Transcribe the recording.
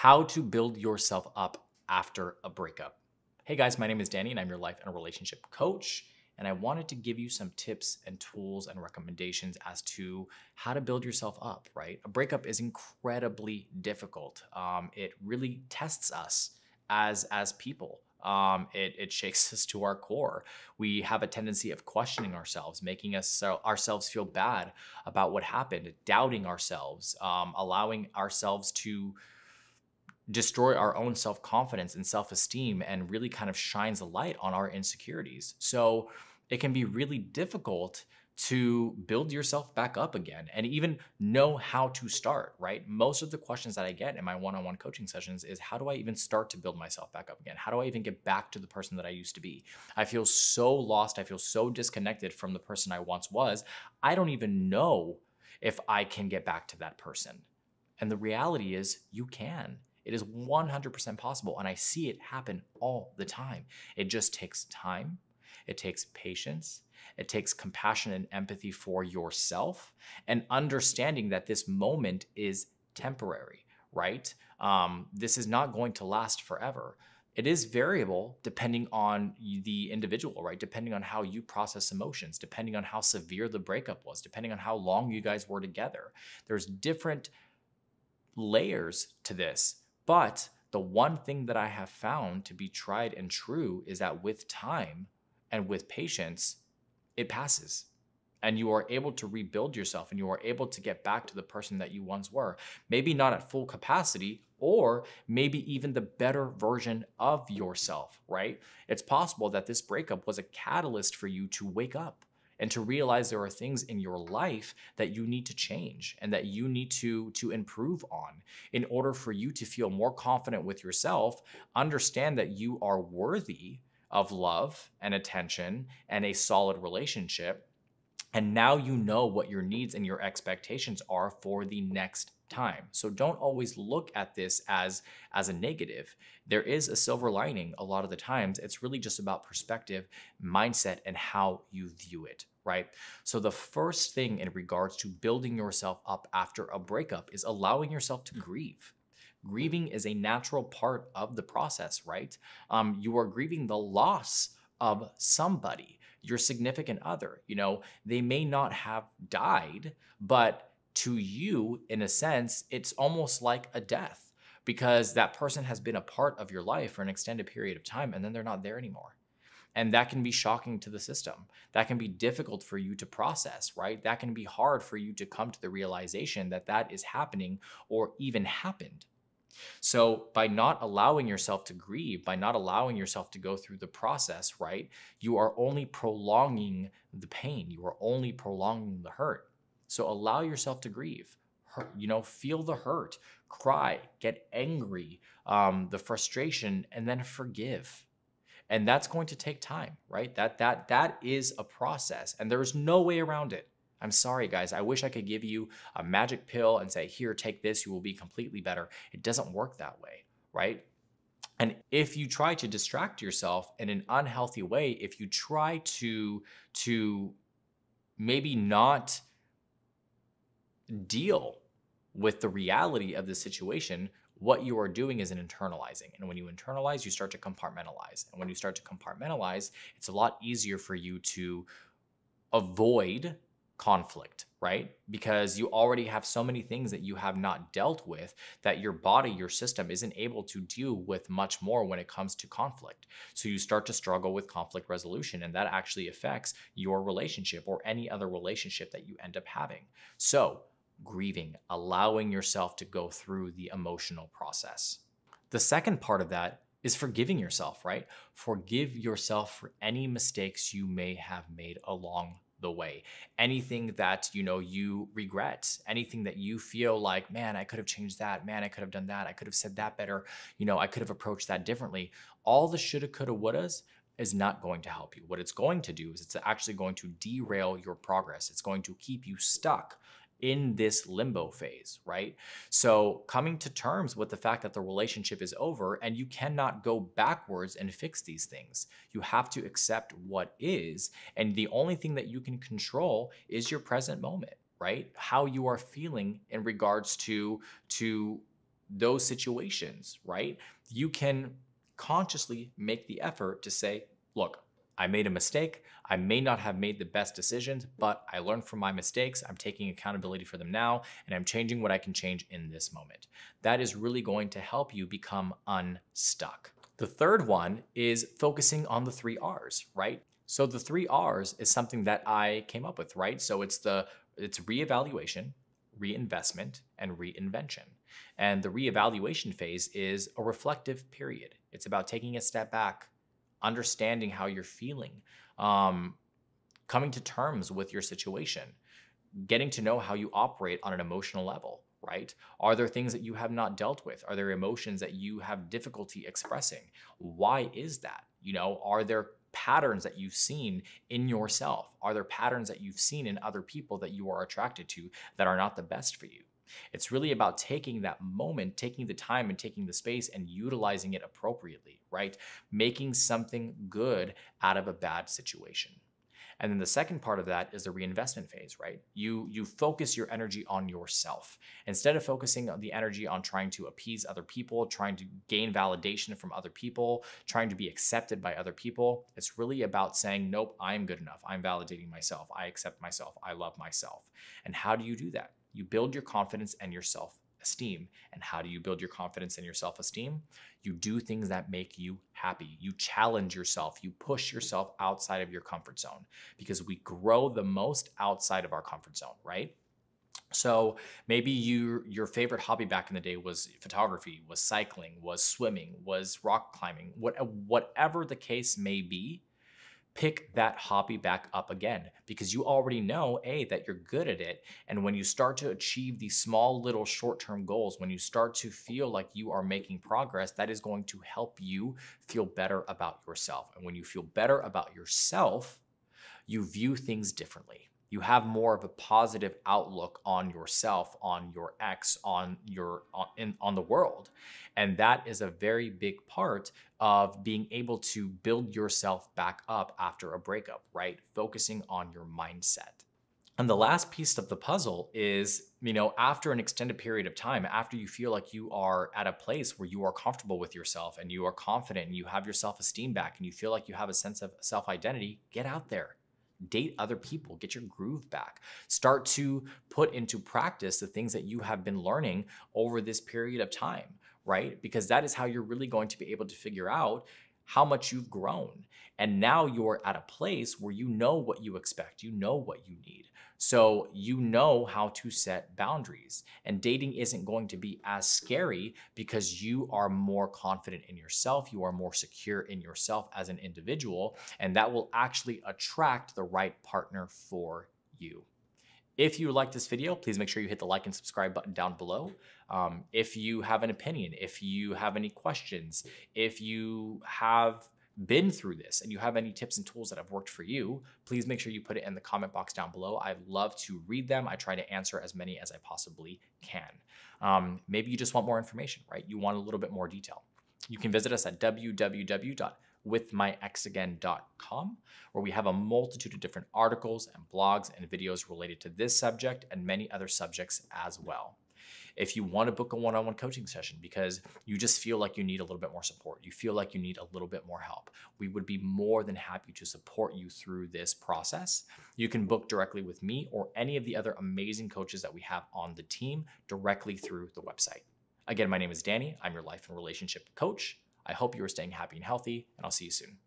How to build yourself up after a breakup. Hey guys, my name is Danny and I'm your life and relationship coach. And I wanted to give you some tips and tools and recommendations as to how to build yourself up, right? A breakup is incredibly difficult. It really tests us as people. It shakes us to our core. We have a tendency of questioning ourselves, making ourselves feel bad about what happened, doubting ourselves, allowing ourselves to destroy our own self-confidence and self-esteem, and really kind of shines a light on our insecurities. So it can be really difficult to build yourself back up again and even know how to start, right? Most of the questions that I get in my one-on-one coaching sessions is, how do I even start to build myself back up again? How do I even get back to the person that I used to be? I feel so lost. I feel so disconnected from the person I once was. I don't even know if I can get back to that person. And the reality is you can. It is 100% possible, and I see it happen all the time. It just takes time. It takes patience. It takes compassion and empathy for yourself, and understanding that this moment is temporary, right? This is not going to last forever. It is variable depending on the individual, right? Depending on how you process emotions, depending on how severe the breakup was, depending on how long you guys were together. There's different layers to this. But the one thing that I have found to be tried and true is that with time and with patience, it passes. And you are able to rebuild yourself, and you are able to get back to the person that you once were. Maybe not at full capacity, or maybe even the better version of yourself, right? It's possible that this breakup was a catalyst for you to wake up and to realize there are things in your life that you need to change and that you need to improve on in order for you to feel more confident with yourself, understand that you are worthy of love and attention and a solid relationship. And now you know what your needs and your expectations are for the next time. So don't always look at this as a negative. There is a silver lining a lot of the times. It's really just about perspective, mindset, and how you view it, right? So the first thing in regards to building yourself up after a breakup is allowing yourself to grieve. Grieving is a natural part of the process, right? You are grieving the loss of somebody, your significant other. You know, they may not have died, but to you, in a sense, it's almost like a death, because that person has been a part of your life for an extended period of time, and then they're not there anymore. And that can be shocking to the system. That can be difficult for you to process, right? That can be hard for you to come to the realization that that is happening or even happened. So by not allowing yourself to grieve, by not allowing yourself to go through the process, right, you are only prolonging the pain. You are only prolonging the hurt. So allow yourself to grieve. Feel the hurt, cry, get angry, the frustration, and then forgive. And that's going to take time, right? That is a process, and there's no way around it. I'm sorry, guys. I wish I could give you a magic pill and say, here, take this, you will be completely better. It doesn't work that way, right? And if you try to distract yourself in an unhealthy way, if you try to maybe not deal with the reality of the situation, what you are doing is an internalizing. And when you internalize, you start to compartmentalize. And when you start to compartmentalize, it's a lot easier for you to avoid conflict, right? Because you already have so many things that you have not dealt with that your body, your system isn't able to deal with much more when it comes to conflict. So you start to struggle with conflict resolution, and that actually affects your relationship or any other relationship that you end up having. So grieving, allowing yourself to go through the emotional process. The second part of that is forgiving yourself, right? Forgive yourself for any mistakes you may have made along the way. Anything that, you regret, anything that you feel like, man, I could have changed that. Man, I could have done that. I could have said that better. I could have approached that differently. All the shoulda, coulda, wouldas is not going to help you. What it's going to do is it's actually going to derail your progress. It's going to keep you stuck in this limbo phase, right? So coming to terms with the fact that the relationship is over and you cannot go backwards and fix these things. You have to accept what is, and the only thing that you can control is your present moment, right? How you are feeling in regards to those situations, right? You can consciously make the effort to say, look, I made a mistake. I may not have made the best decisions, but I learned from my mistakes. I'm taking accountability for them now, and I'm changing what I can change in this moment. That is really going to help you become unstuck. The third one is focusing on the 3 R's, right? So the 3 R's is something that I came up with, right? So it's reevaluation, reinvestment, and reinvention. And the reevaluation phase is a reflective period. It's about taking a step back, understanding how you're feeling, coming to terms with your situation, getting to know how you operate on an emotional level, right? Are there things that you have not dealt with? Are there emotions that you have difficulty expressing? Why is that? Are there patterns that you've seen in yourself? Are there patterns that you've seen in other people that you are attracted to that are not the best for you? It's really about taking that moment, taking the time and taking the space and utilizing it appropriately, right? Making something good out of a bad situation. And then the second part of that is the reinvestment phase, right? You focus your energy on yourself. Instead of focusing on the energy on trying to appease other people, trying to gain validation from other people, trying to be accepted by other people, it's really about saying, nope, I'm good enough. I'm validating myself. I accept myself. I love myself. And how do you do that? You build your confidence and your self-esteem. And how do you build your confidence and your self-esteem? You do things that make you happy. You challenge yourself. You push yourself outside of your comfort zone, because we grow the most outside of our comfort zone, right? So maybe your favorite hobby back in the day was photography, was cycling, was swimming, was rock climbing, whatever the case may be. Pick that hobby back up again, because you already know, that you're good at it. And when you start to achieve these small little short-term goals, when you start to feel like you are making progress, that is going to help you feel better about yourself. And when you feel better about yourself, you view things differently. You have more of a positive outlook on yourself, on your ex, on the world. And that is a very big part of being able to build yourself back up after a breakup, right? Focusing on your mindset. And the last piece of the puzzle is, after an extended period of time, after you feel like you are at a place where you are comfortable with yourself and you are confident and you have your self-esteem back and you feel like you have a sense of self-identity, get out there. Date other people, get your groove back. Start to put into practice the things that you have been learning over this period of time, right? Because that is how you're really going to be able to figure out how much you've grown. And now you're at a place where you know what you expect, you know what you need. So you know how to set boundaries. And dating isn't going to be as scary because you are more confident in yourself, you are more secure in yourself as an individual, and that will actually attract the right partner for you. If you like this video, please make sure you hit the like and subscribe button down below. If you have an opinion, if you have any questions, if you have been through this and you have any tips and tools that have worked for you, please make sure you put it in the comment box down below. I'd love to read them. I try to answer as many as I possibly can. Maybe you just want more information, right? You want a little bit more detail. You can visit us at www.withmyexagain.com, where we have a multitude of different articles and blogs and videos related to this subject and many other subjects as well. If you want to book a one-on-one coaching session because you just feel like you need a little bit more support, you feel like you need a little bit more help, we would be more than happy to support you through this process. You can book directly with me or any of the other amazing coaches that we have on the team directly through the website. Again, my name is Danny. I'm your life and relationship coach. I hope you are staying happy and healthy, and I'll see you soon.